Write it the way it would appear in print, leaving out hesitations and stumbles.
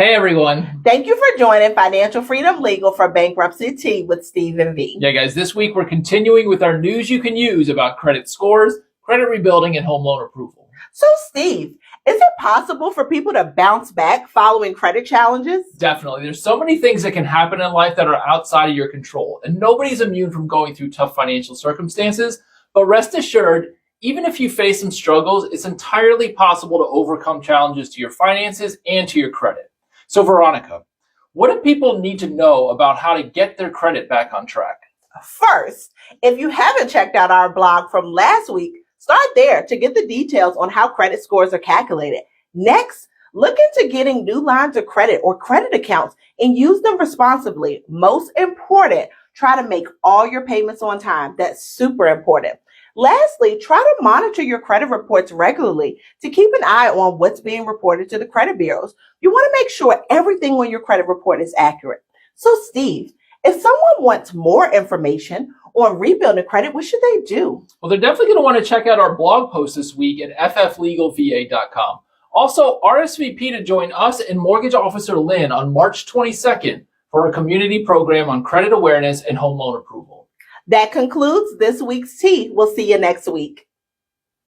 Hey everyone. Thank you for joining Financial Freedom Legal for Bankruptcy Tea with Steve and V. Yeah, guys, this week we're continuing with our news you can use about credit scores, credit rebuilding, and home loan approval. So, Steve, is it possible for people to bounce back following credit challenges? Definitely. There's so many things that can happen in life that are outside of your control, and nobody's immune from going through tough financial circumstances. But rest assured, even if you face some struggles, it's entirely possible to overcome challenges to your finances and to your credit. So, Veronica, what do people need to know about how to get their credit back on track? First, if you haven't checked out our blog from last week, start there to get the details on how credit scores are calculated. Next, look into getting new lines of credit or credit accounts and use them responsibly. Most important, try to make all your payments on time. That's super important. Lastly, try to monitor your credit reports regularly to keep an eye on what's being reported to the credit bureaus. You want to make sure everything on your credit report is accurate. So, Steve, if someone wants more information on rebuilding credit, what should they do? Well, they're definitely going to want to check out our blog post this week at fflegalva.com. Also, RSVP to join us and Mortgage Officer Lynn on March 22nd for a community program on credit awareness and home loan approval. That concludes this week's tea. We'll see you next week.